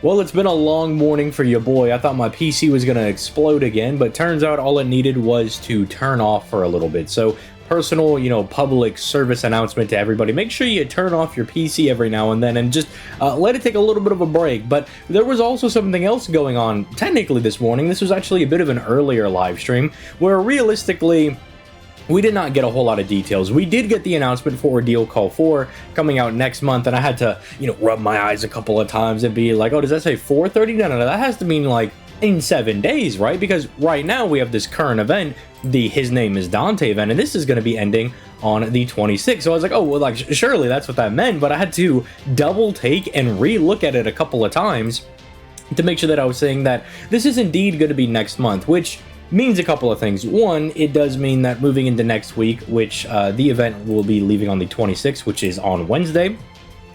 Well, it's been a long morning for your boy. I thought my PC was going to explode again, but turns out all it needed was to turn off for a little bit. So, personal, public service announcement to everybody. Make sure you turn off your PC every now and then and just let it take a little bit of a break. But there was also something else going on technically this morning. This was actually a bit of an earlier live stream where realistically, we did not get a whole lot of details. We did get the announcement for Ordeal Call 4 coming out next month, and I had to, rub my eyes a couple of times and be like, oh, does that say 4:30? No, that has to mean like in 7 days, right? Because right now we have this current event, the His Name is Dante event, and this is going to be ending on the 26th. So I was like, oh, well, like, surely that's what that meant, but I had to double take and re-look at it a couple of times to make sure that I was saying that this is indeed going to be next month, which means a couple of things. One, it does mean that moving into next week, which the event will be leaving on the 26th, which is on Wednesday,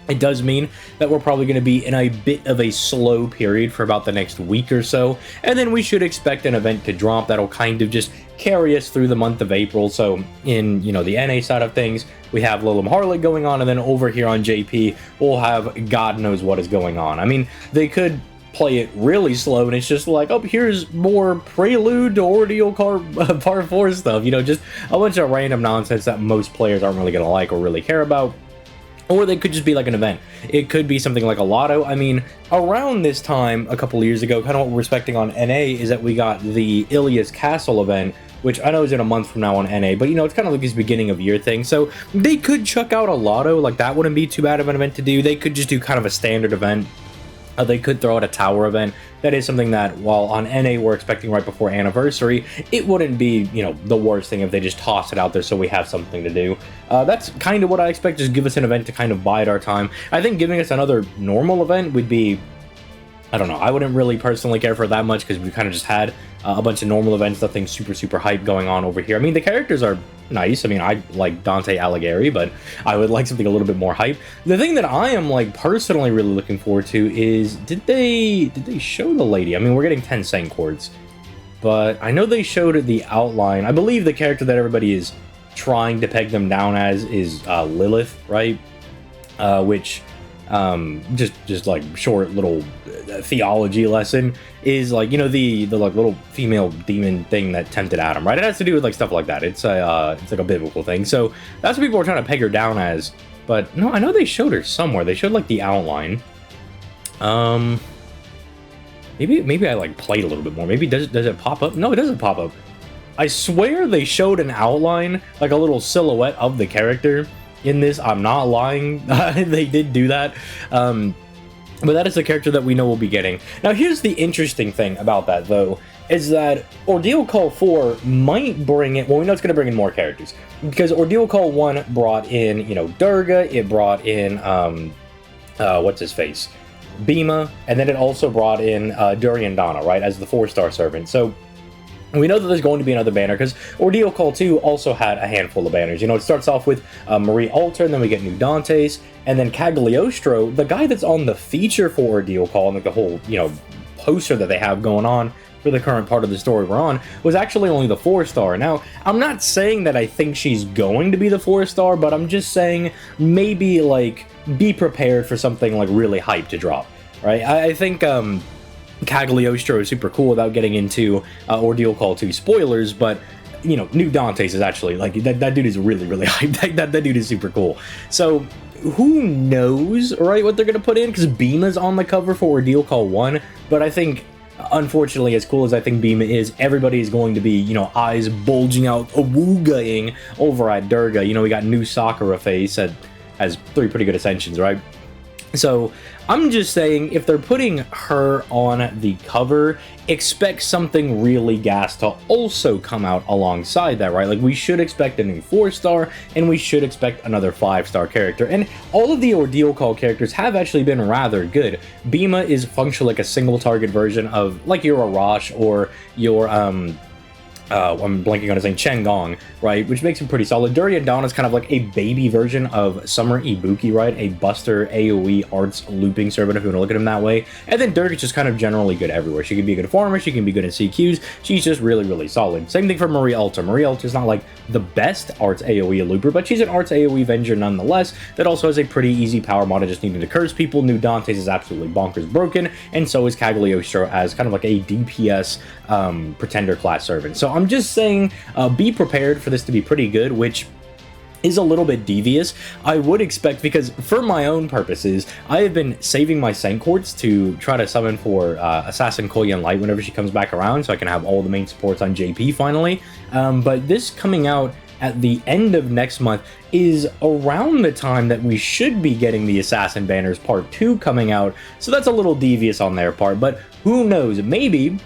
it does mean that we're probably going to be in a bit of a slow period for about the next week or so, and then we should expect an event to drop that'll kind of just carry us through the month of April. So in, the NA side of things, we have Lilum Harlot going on, and then over here on JP, we'll have God knows what is going on. I mean, they could play it really slow and it's just like, oh, here's more prelude to Ordeal Call Part 4 stuff, just a bunch of random nonsense that most players aren't really going to like or really care about. Or they could just be like an event. It could be something like a lotto. I mean, around this time, a couple of years ago, kind of what we're expecting on NA is that we got the Ilias Castle event, which I know is in a month from now on NA, but it's kind of like this beginning of year thing. So they could chuck out a lotto, like that wouldn't be too bad of an event to do. They could just do kind of a standard event. They could throw out a tower event. That is something that, while on NA we're expecting right before anniversary, it wouldn't be, the worst thing if they just toss it out there so we have something to do. That's kind of what I expect, just give us an event to kind of bide our time. I think giving us another normal event would be, I don't know, I wouldn't really personally care for that much because we kind of just had a bunch of normal events, nothing super hype going on over here. I mean, the characters are nice. I mean, I like Dante Alighieri, but I would like something a little bit more hype. The thing that I am like personally really looking forward to is, did they show the lady? I mean, we're getting 10 Saint Chords, but I know they showed the outline. I believe the character that everybody is trying to peg them down as is Lilith, right? Which just like short little theology lesson is like, the like little female demon thing that tempted Adam, right? It has to do with like stuff like that. It's like a biblical thing. So that's what people are trying to peg her down as. But no, I know they showed her somewhere. They showed like the outline. Maybe I like played a little bit more. Maybe does it pop up? No, it doesn't pop up. I swear they showed an outline, like a little silhouette of the character in this. I'm not lying. They did do that. But that is the character that we know we'll be getting. Now, here's the interesting thing about that, though, is that Ordeal Call 4 might bring in, well, we know it's going to bring in more characters, because Ordeal Call 1 brought in, Durga, it brought in, what's-his-face, Bhima, and then it also brought in Duryandana, right, as the 4-star servant. So we know that there's going to be another banner, because Ordeal Call 2 also had a handful of banners. It starts off with Marie Alter, and then we get New Dantes, and then Cagliostro, the guy that's on the feature for Ordeal Call, and like the whole, poster that they have going on for the current part of the story we're on, was actually only the 4-star. Now, I'm not saying that I think she's going to be the 4-star, but I'm just saying maybe, like, be prepared for something, like, really hype to drop, right? I think, Cagliostro is super cool without getting into Ordeal Call 2 spoilers, but New Dantes is actually like that dude is really hype. That dude is super cool. So who knows, right, what they're gonna put in, because Bhima's on the cover for Ordeal Call 1, but I think unfortunately, as cool as I think Bhima is, everybody is going to be, eyes bulging out, awoogaing over at Durga. We got new Sakura face that has 3 pretty good ascensions, right? So I'm just saying, if they're putting her on the cover, expect something really gas to also come out alongside that, right? Like, we should expect a new 4-star, and we should expect another 5-star character. And all of the Ordeal Call characters have actually been rather good. Bhima is functionally like a single target version of, like, your Arash or your, I'm blanking on his name, Chen Gong, right? Which makes him pretty solid. Durian Dawn is kind of like a baby version of Summer Ibuki, right? A Buster AoE arts looping servant, if you want to look at him that way. And then Dirk is just kind of generally good everywhere. She can be a good farmer, she can be good in CQs. She's just really, really solid. Same thing for Marie Alta. Marie Alta is not like the best arts AoE looper, but she's an arts AoE Venger nonetheless that also has a pretty easy power mod of just needing to curse people. New Dante's is absolutely bonkers broken, and so is Cagliostro as kind of like a DPS pretender class servant. So I'm just saying, be prepared for this to be pretty good, which is a little bit devious. I would expect, because for my own purposes, I have been saving my Saint Quartz to try to summon for Assassin Koyan Light whenever she comes back around, so I can have all the main supports on JP finally. But this coming out at the end of next month is around the time that we should be getting the Assassin Banners Part 2 coming out, so that's a little devious on their part, but who knows, maybe,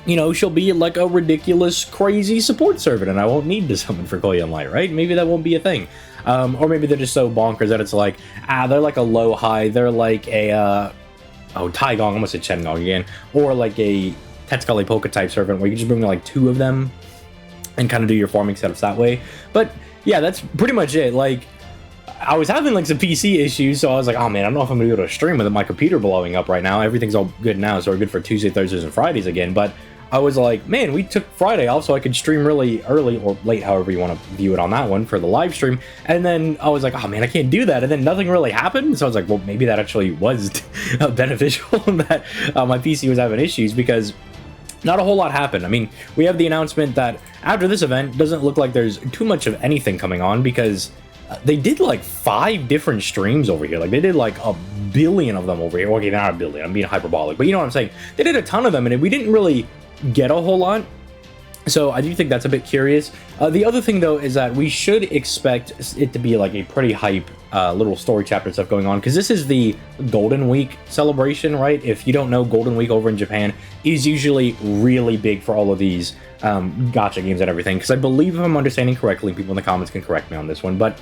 you know, she'll be like a ridiculous, crazy support servant, and I won't need to summon for Koyan Light, right? Maybe that won't be a thing. Or maybe they're just so bonkers that it's like, they're like a low-high, they're like a, Taigong, I almost said Chen Gong again, or like a Tetsugali Polka type servant where you can just bring like 2 of them and kind of do your farming setups that way. But yeah, that's pretty much it. Like, I was having like some PC issues, so I was like, oh man, I don't know if I'm gonna be able to stream with my computer blowing up right now. Everything's all good now, so we're good for Tuesday, Thursdays, and Fridays again. But I was like, man, we took Friday off so I could stream really early or late, however you want to view it on that one, for the live stream. And then I was like, oh man, I can't do that. And then nothing really happened. So I was like, well, maybe that actually was beneficial that my PC was having issues, because not a whole lot happened. I mean, we have the announcement that after this event, doesn't look like there's too much of anything coming on, because they did like 5 different streams over here. Like, they did like a billion of them over here. Okay, not a billion, I'm being hyperbolic, but you know what I'm saying. They did a ton of them, and we didn't really get a whole lot. So I do think that's a bit curious. The other thing, though, is that we should expect it to be like a pretty hype little story chapter stuff going on, because this is the Golden Week celebration, right? If you don't know, Golden Week over in Japan is usually really big for all of these gacha games and everything, because I believe, if I'm understanding correctly, people in the comments can correct me on this one, but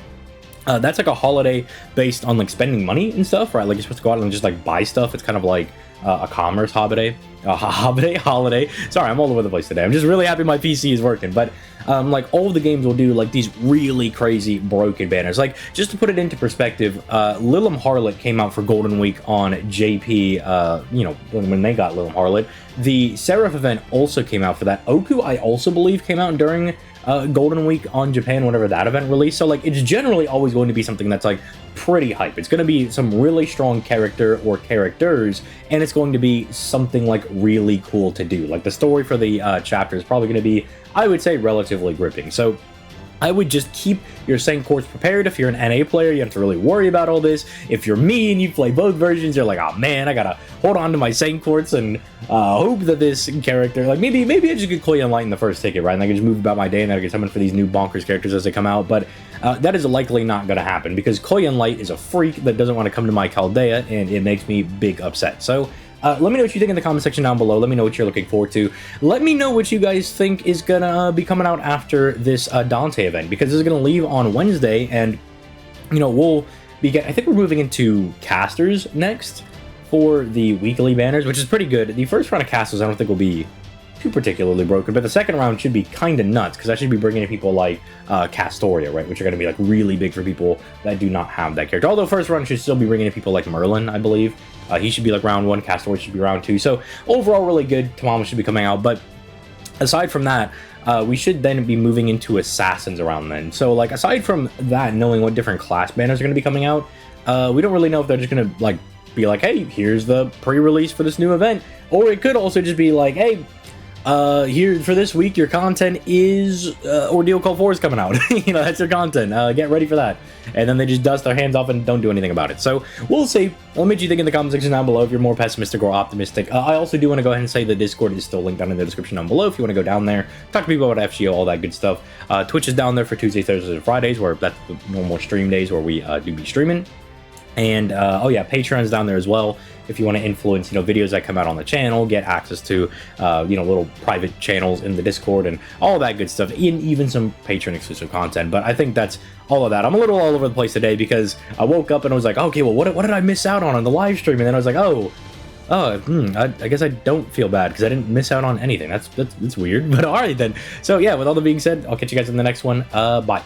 that's like a holiday based on like spending money and stuff, right? Like, you're supposed to go out and just like buy stuff. It's kind of like a commerce holiday. Sorry, I'm all over the place today. I'm just really happy my PC is working. But like, all of the games will do like these really crazy broken banners. Like, just to put it into perspective, Lilim Harlot came out for Golden Week on JP. You know, when they got Lilim Harlot, the Seraph event also came out for that. Oku, I also believe, came out during Golden Week on Japan whenever that event released. So like, it's generally always going to be something that's like pretty hype. It's going to be some really strong character or characters, and it's going to be something like really cool to do. Like, the story for the chapter is probably going to be, I would say, relatively gripping. So I would just keep your Saint Quartz prepared. If you're an NA player, you don't have to really worry about all this. If you're me and you play both versions, you're like, oh man, I gotta hold on to my Saint Quartz and hope that this character, like, maybe I just get Koyan Light in the first ticket, right? And I can just move about my day, and then I get summoned for these new bonkers characters as they come out. But that is likely not going to happen, because Koyan Light is a freak that doesn't want to come to my Chaldea, and it makes me big upset. So let me know what you think in the comment section down below. Let me know what you're looking forward to. Let me know what you guys think is gonna be coming out after this Dante event, because this is gonna leave on Wednesday, and you know, we'll be I think we're moving into casters next for the weekly banners, which is pretty good. The first round of casters I don't think will be too particularly broken, but the second round should be kind of nuts, because I should be bringing in people like Castoria, right, which are going to be like really big for people that do not have that character. Although first round should still be bringing in people like Merlin, I believe. He should be like round 1, Castoria should be round 2. So overall, really good. Tamama should be coming out, but aside from that, we should then be moving into Assassins around then. So like, aside from that, knowing what different class banners are going to be coming out, we don't really know if they're just going to like be like, hey, here's the pre-release for this new event, or it could also just be like, hey, here for this week, your content is Ordeal Call 4 is coming out. You know, that's your content. Get ready for that. And then they just dust their hands off and don't do anything about it. So we'll see. Let me know what you think in the comment section down below if you're more pessimistic or optimistic. I also do want to go ahead and say the Discord is still linked down in the description down below if you want to go down there, talk to people about FGO, all that good stuff. Twitch is down there for Tuesdays, Thursdays, and Fridays, where that's the normal stream days where we do be streaming. And oh yeah, Patreon's down there as well if you want to influence, you know, videos that come out on the channel, get access to you know, little private channels in the Discord and all that good stuff, and even some Patreon exclusive content. But I think that's all of that. I'm a little all over the place today because I woke up and I was like, okay, well, what did I miss out on the live stream? And then I was like, oh, Oh, I guess I don't feel bad because I didn't miss out on anything. That's weird. But all right then. So yeah, with all that being said, I'll catch you guys in the next one. Bye.